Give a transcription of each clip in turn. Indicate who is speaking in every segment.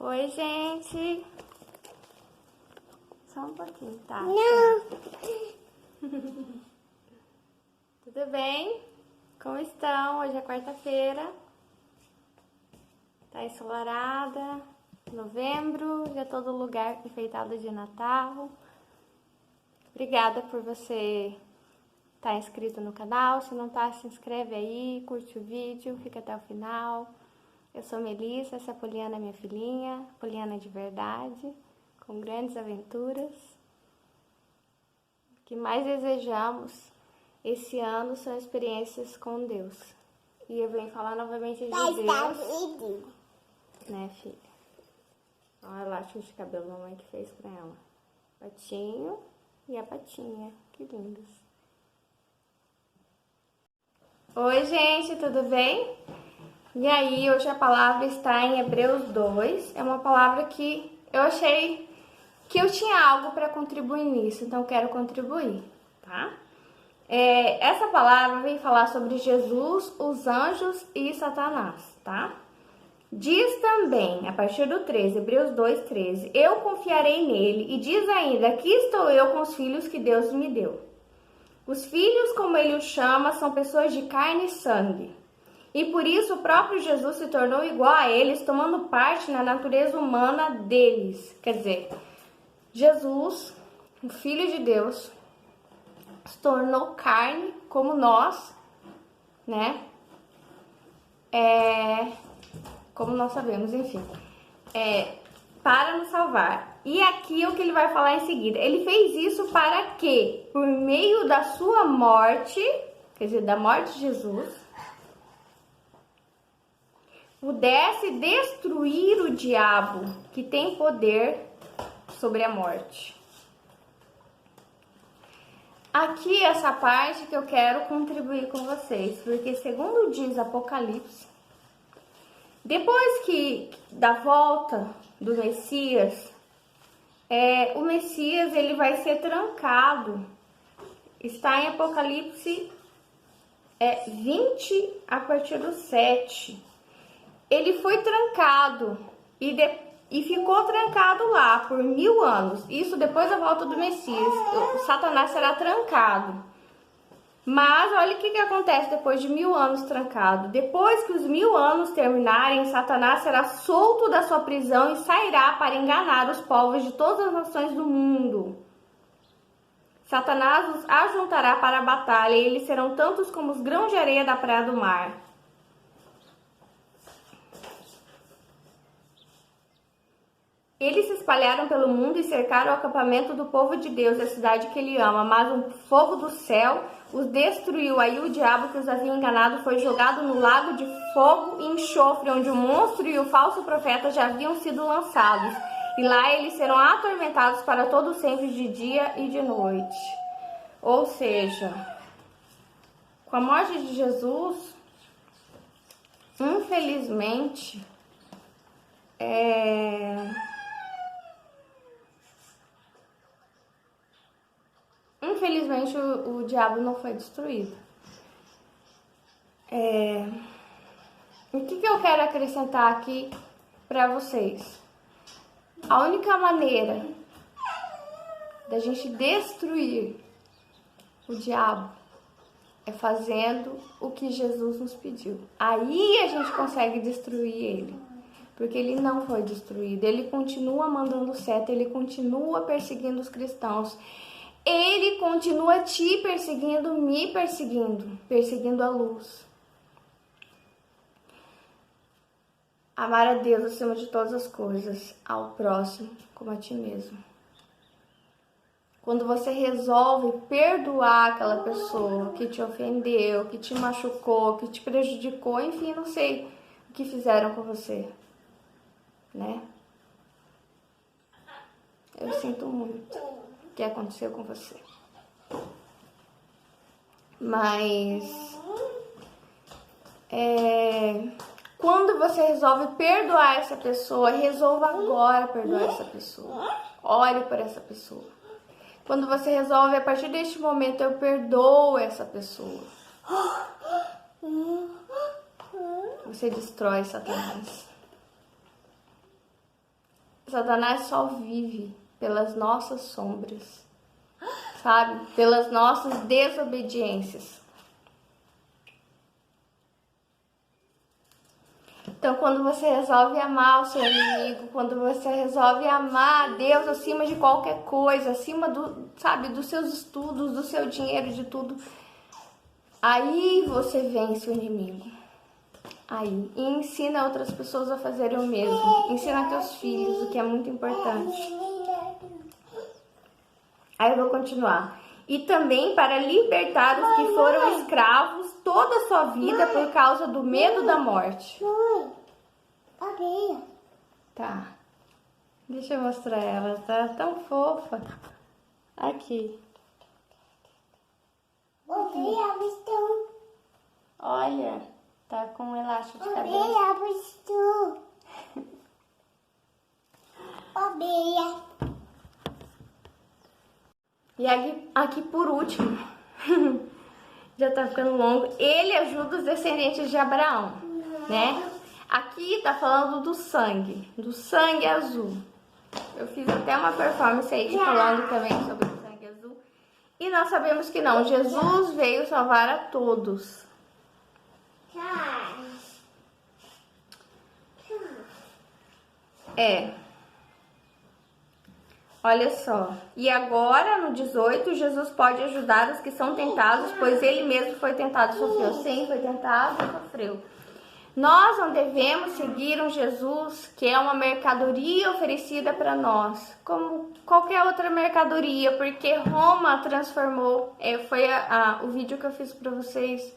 Speaker 1: Oi, gente. Só um pouquinho, tá?
Speaker 2: Não.
Speaker 1: Tudo bem? Como estão? Hoje é quarta-feira. Tá ensolarada. Novembro, já todo lugar enfeitado de Natal. Obrigada por você estar inscrito no canal. Se não tá, se inscreve aí, curte o vídeo, fica até o final. Eu sou Melissa, essa Poliana é minha filhinha, Poliana de verdade, com grandes aventuras. O que mais desejamos esse ano são experiências com Deus. E eu venho falar novamente de Deus, né, filha? Olha o elástico de cabelo da mamãe que fez pra ela. Patinho e a patinha, que lindos. Oi, gente, tudo bem? E aí, hoje a palavra está em Hebreus 2. É uma palavra que eu achei que eu tinha algo para contribuir nisso, então quero contribuir, tá? Essa palavra vem falar sobre Jesus, os anjos e Satanás, tá? Diz também, a partir do 13, Hebreus 2, 13, eu confiarei nele, e diz ainda, aqui estou eu com os filhos que Deus me deu. Os filhos, como ele os chama, são pessoas de carne e sangue. E por isso o próprio Jesus se tornou igual a eles, tomando parte na natureza humana deles. Quer dizer, Jesus, o Filho de Deus, se tornou carne como nós, né? Como nós sabemos, enfim. Para nos salvar. E aqui é o que ele vai falar em seguida. Ele fez isso para que, por meio da sua morte, quer dizer, da morte de Jesus, pudesse destruir o diabo, que tem poder sobre a morte. Aqui essa parte que eu quero contribuir com vocês, porque segundo diz Apocalipse, depois que da volta do Messias, o Messias ele vai ser trancado. Está em Apocalipse 20 a partir do 7. Ele foi trancado e ficou trancado lá por 1000 anos. Isso depois da volta do Messias. O Satanás será trancado. Mas olha o que acontece depois de 1000 anos trancado. Depois que os 1000 anos terminarem, Satanás será solto da sua prisão e sairá para enganar os povos de todas as nações do mundo. Satanás os ajuntará para a batalha e eles serão tantos como os grãos de areia da praia do mar. Eles se espalharam pelo mundo e cercaram o acampamento do povo de Deus, a cidade que ele ama, mas um fogo do céu os destruiu. Aí o diabo que os havia enganado foi jogado no lago de fogo e enxofre, onde o monstro e o falso profeta já haviam sido lançados. E lá eles serão atormentados para todo sempre, de dia e de noite. Ou seja, com a morte de Jesus, infelizmente, o diabo não foi destruído. O que eu quero acrescentar aqui para vocês? A única maneira da gente destruir o diabo é fazendo o que Jesus nos pediu. Aí a gente consegue destruir ele. Porque ele não foi destruído. Ele continua mandando seta, ele continua perseguindo os cristãos. Ele continua te perseguindo, me perseguindo, perseguindo a luz. Amar a Deus acima de todas as coisas, ao próximo como a ti mesmo. Quando você resolve perdoar aquela pessoa que te ofendeu, que te machucou, que te prejudicou, enfim, não sei o que fizeram com você, né? Eu sinto muito o que aconteceu com você. Mas quando você resolve perdoar essa pessoa, resolva agora perdoar essa pessoa. Ore por essa pessoa. Quando você resolve, a partir deste momento, eu perdoo essa pessoa, você destrói Satanás. Satanás só vive pelas nossas sombras, sabe? Pelas nossas desobediências. Então, quando você resolve amar o seu inimigo, quando você resolve amar Deus acima de qualquer coisa, acima dos seus estudos, do seu dinheiro, de tudo, aí você vence o inimigo. Aí, e ensina outras pessoas a fazerem o mesmo. Ensina teus filhos, o que é muito importante. Aí eu vou continuar. E também para libertar os que foram escravos toda a sua vida por causa do medo da morte. Tá. Deixa eu mostrar ela, tá tão fofa. Aqui. Olha, tá com um elástico de cabelo. E aqui por último, já tá ficando longo, ele ajuda os descendentes de Abraão, né? Aqui tá falando do sangue azul. Eu fiz até uma performance aí falando também sobre o sangue azul. E nós sabemos que não, Jesus veio salvar a todos. Olha só. E agora, no 18, Jesus pode ajudar os que são tentados, pois ele mesmo foi tentado e sofreu. Sim, foi tentado e sofreu. Nós não devemos seguir um Jesus que é uma mercadoria oferecida para nós, como qualquer outra mercadoria, porque Roma transformou, foi o vídeo que eu fiz para vocês,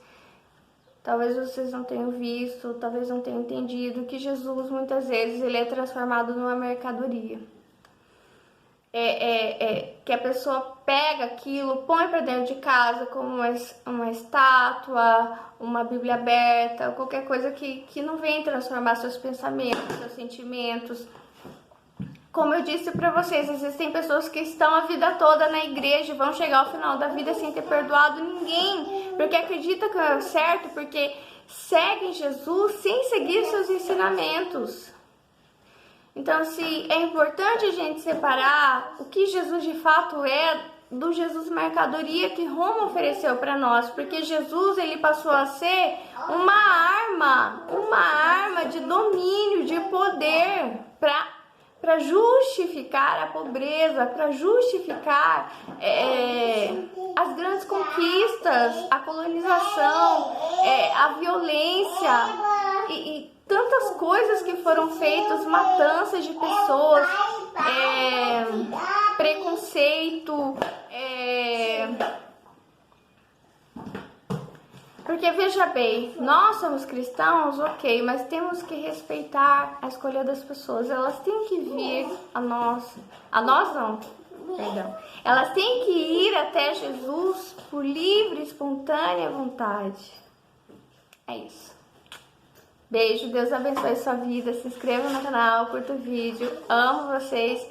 Speaker 1: talvez vocês não tenham visto, talvez não tenham entendido, que Jesus muitas vezes ele é transformado numa mercadoria. Que a pessoa pega aquilo, põe para dentro de casa como uma estátua, uma Bíblia aberta, qualquer coisa que não vem transformar seus pensamentos, seus sentimentos. Como eu disse para vocês, existem pessoas que estão a vida toda na igreja, vão chegar ao final da vida sem ter perdoado ninguém, porque acredita que é certo, porque seguem Jesus sem seguir seus ensinamentos. Então, se é importante a gente separar o que Jesus de fato é do Jesus mercadoria que Roma ofereceu para nós, porque Jesus ele passou a ser uma arma de domínio, de poder para justificar a pobreza, para justificar as grandes conquistas, a colonização, a violência e tantas coisas que foram feitas, matanças de pessoas, preconceito, porque veja bem, nós somos cristãos, ok, mas temos que respeitar a escolha das pessoas, elas têm que vir a nós não, perdão, elas têm que ir até Jesus por livre, espontânea vontade. É isso. Beijo, Deus abençoe sua vida, se inscreva no canal, curta o vídeo, amo vocês,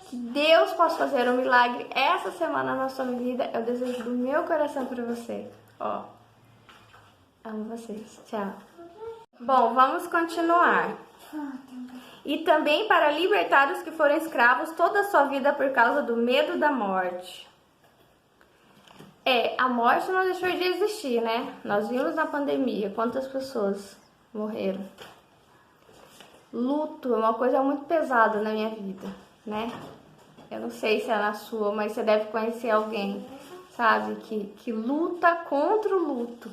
Speaker 1: que Deus possa fazer um milagre essa semana na sua vida, é o desejo do meu coração para você, amo vocês, tchau. Bom, vamos continuar. E também para libertar os que foram escravos toda a sua vida por causa do medo da morte. A morte não deixou de existir, né? Nós vimos na pandemia quantas pessoas morreram. Luto é uma coisa muito pesada na minha vida, né? Eu não sei se é na sua, mas você deve conhecer alguém, sabe? Que luta contra o luto.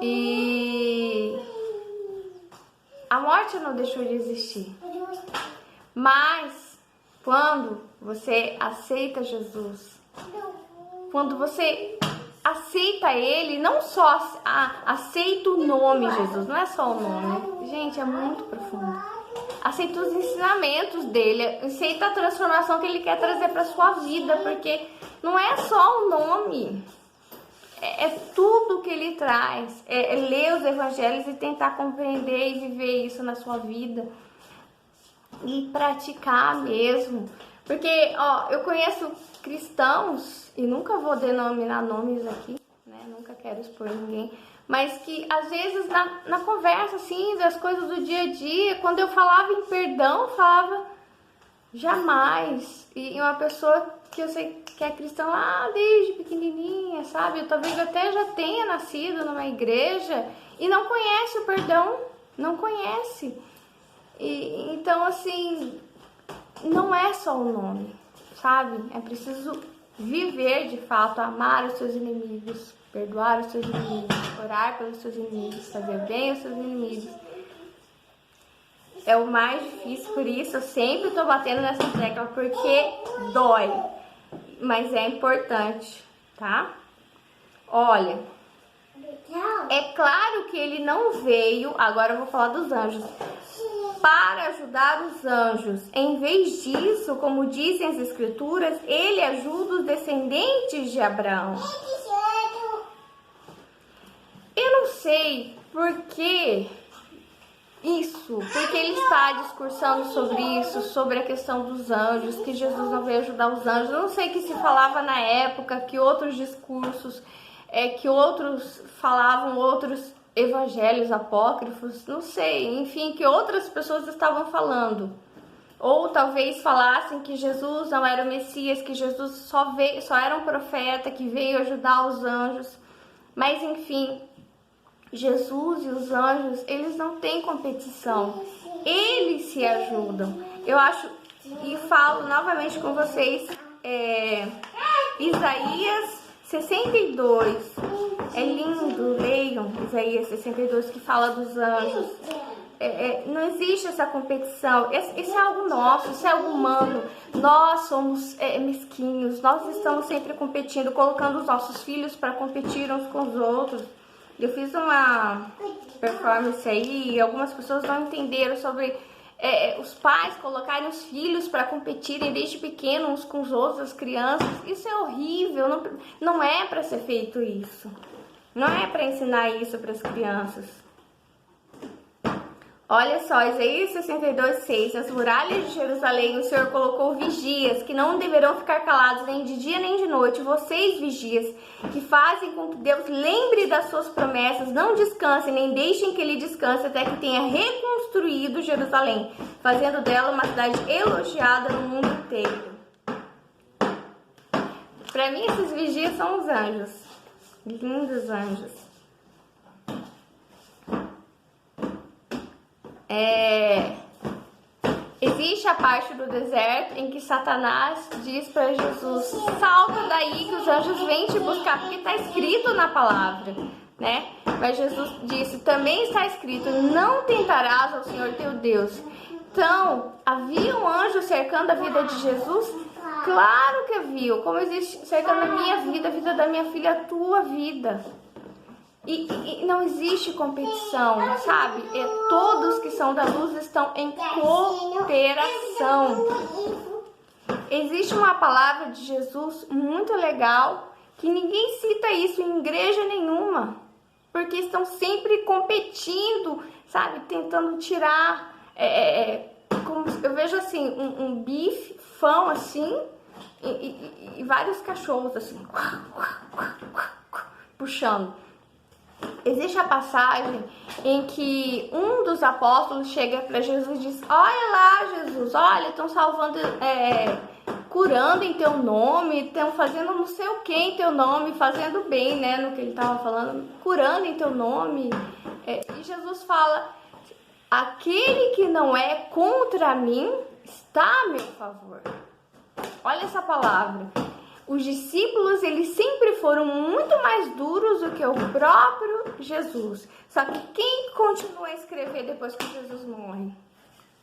Speaker 1: E a morte não deixou de existir. Mas quando você aceita Jesus, quando você aceita ele, não só aceita o nome Jesus, não é só o nome, gente, é muito profundo. Aceita os ensinamentos dele, aceita a transformação que ele quer trazer para sua vida, porque não é só o nome, é tudo que ele traz, é ler os evangelhos e tentar compreender e viver isso na sua vida e praticar mesmo. Porque, eu conheço cristãos, e nunca vou denominar nomes aqui, né? Nunca quero expor ninguém, mas que às vezes na conversa, assim, das coisas do dia a dia, quando eu falava em perdão, falava jamais. E uma pessoa que eu sei que é cristã lá desde pequenininha, sabe? Talvez até já tenha nascido numa igreja e não conhece o perdão, não conhece. Então, assim, não é só o nome, sabe? É preciso viver de fato, amar os seus inimigos, perdoar os seus inimigos, orar pelos seus inimigos, fazer bem aos seus inimigos. É o mais difícil, por isso eu sempre tô batendo nessa tecla, porque dói, mas é importante, tá? Olha, é claro que ele não veio, agora eu vou falar dos anjos, para ajudar os anjos. Em vez disso, como dizem as escrituras, ele ajuda os descendentes de Abraão. Eu não sei por que isso, porque ele está discursando sobre isso, sobre a questão dos anjos, que Jesus não veio ajudar os anjos. Eu não sei o que se falava na época, que outros discursos, que outros falavam, outros evangelhos apócrifos, não sei, enfim, que outras pessoas estavam falando. Ou talvez falassem que Jesus não era o Messias, que Jesus só era um profeta que veio ajudar os anjos. Mas enfim, Jesus e os anjos, eles não têm competição, eles se ajudam. Eu acho, e falo novamente com vocês, Isaías 62, é lindo, leiam Isaías 62, que fala dos anjos. Não existe essa competição, isso é algo nosso, isso é algo humano. Nós somos mesquinhos, nós estamos sempre competindo, colocando os nossos filhos para competir uns com os outros. Eu fiz uma performance aí e algumas pessoas não entenderam sobre os pais colocarem os filhos para competirem desde pequeno uns com os outros, as crianças. Isso é horrível, não é para ser feito isso. Não é para ensinar isso para as crianças. Olha só, Isaías 62, 6. Nas muralhas de Jerusalém o Senhor colocou vigias, que não deverão ficar calados nem de dia nem de noite. Vocês, vigias, que fazem com que Deus lembre das suas promessas, não descansem, nem deixem que Ele descanse até que tenha reconstruído Jerusalém, fazendo dela uma cidade elogiada no mundo inteiro. Para mim, esses vigias são os anjos. Lindos anjos. Existe a parte do deserto em que Satanás diz para Jesus: salta daí que os anjos vêm te buscar, porque está escrito na palavra, né? Mas Jesus disse: também está escrito, não tentarás ao Senhor teu Deus. Então, havia um anjo cercando a vida de Jesus? Claro que havia, como existe cercando a minha vida, a vida da minha filha, a tua vida. E não existe competição, sabe? Todos que são da luz estão em cooperação. Existe uma palavra de Jesus muito legal, que ninguém cita isso em igreja nenhuma, porque estão sempre competindo, sabe? Tentando tirar, como eu vejo assim, um bifão assim, e vários cachorros assim, puxando. Existe a passagem em que um dos apóstolos chega para Jesus e diz: olha lá, Jesus, olha, estão salvando, curando em teu nome, estão fazendo não sei o que em teu nome, fazendo bem, né, no que ele estava falando, curando em teu nome. E Jesus fala: aquele que não é contra mim está a meu favor. Olha essa palavra. Os discípulos, eles sempre foram muito mais duros do que o próprio Jesus. Só que quem continua a escrever depois que Jesus morre?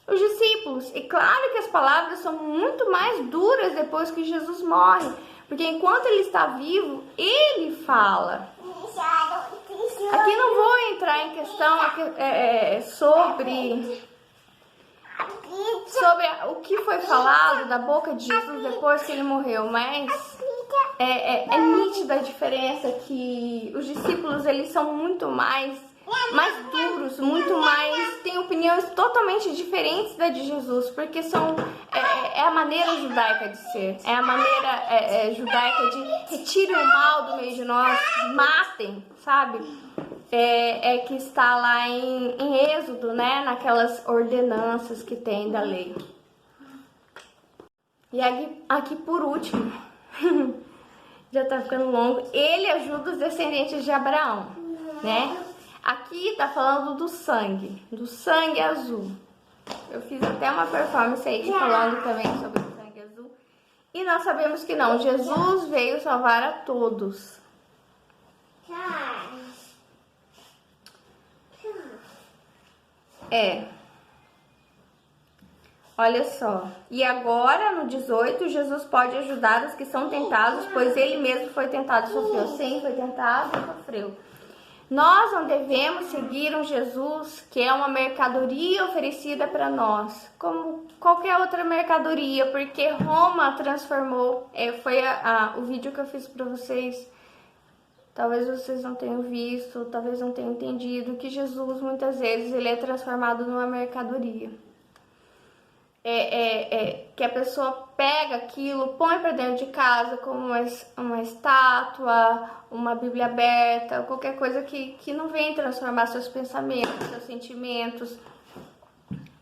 Speaker 1: Os discípulos. E claro que as palavras são muito mais duras depois que Jesus morre. Porque enquanto ele está vivo, ele fala. Aqui não vou entrar em questão sobre o que foi falado da boca de Jesus depois que ele morreu, mas é nítida a diferença que os discípulos, eles são muito mais duros, muito mais, têm opiniões totalmente diferentes da de Jesus, porque é a maneira judaica de ser, é a maneira judaica de retirem o mal do meio de nós, matem, sabe? é que está lá em Êxodo, né? Naquelas ordenanças que tem da lei. E aqui por último, já tá ficando longo, ele ajuda os descendentes de Abraão, né? Aqui tá falando do sangue azul. Eu fiz até uma performance aí falando também sobre o sangue azul. E nós sabemos que não, Jesus veio salvar a todos. Olha só. E agora, no 18, Jesus pode ajudar os que são tentados, pois ele mesmo foi tentado e sofreu. Sim, foi tentado e sofreu. Nós não devemos seguir um Jesus que é uma mercadoria oferecida para nós, como qualquer outra mercadoria, porque Roma transformou, foi o vídeo que eu fiz para vocês, talvez vocês não tenham visto, talvez não tenham entendido, que Jesus muitas vezes ele é transformado numa mercadoria. Que a pessoa pega aquilo, põe para dentro de casa como uma estátua, uma Bíblia aberta, qualquer coisa que não vem transformar seus pensamentos, seus sentimentos.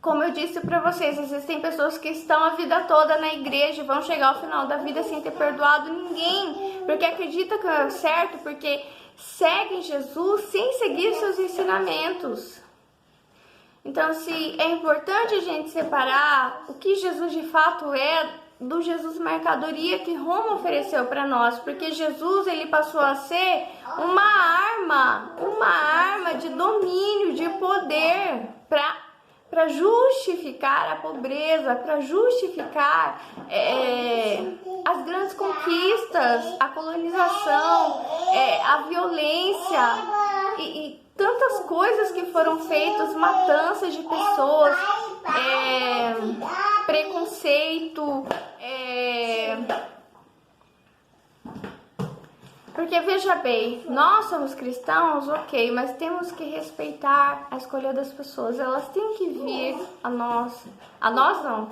Speaker 1: Como eu disse para vocês, existem pessoas que estão a vida toda na igreja e vão chegar ao final da vida sem ter perdoado ninguém, porque acreditam que é certo, porque seguem Jesus sem seguir seus ensinamentos. Então, se é importante a gente separar o que Jesus de fato é do Jesus mercadoria que Roma ofereceu para nós, porque Jesus ele passou a ser uma arma de domínio, de poder para justificar a pobreza, para justificar as grandes conquistas, a colonização, a violência e tantas coisas que foram feitas, matanças de pessoas, preconceito, porque veja bem, nós somos cristãos, ok, mas temos que respeitar a escolha das pessoas, elas têm que vir a nós não,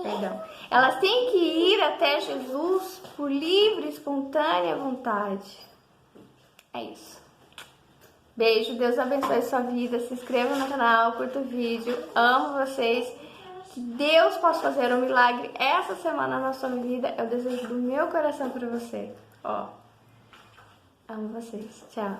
Speaker 1: perdão, elas têm que ir até Jesus por livre, espontânea vontade. É isso. Beijo, Deus abençoe sua vida, se inscreva no canal, curta o vídeo, amo vocês, que Deus possa fazer um milagre essa semana na sua vida, eu desejo do meu coração pra você, amo vocês, tchau.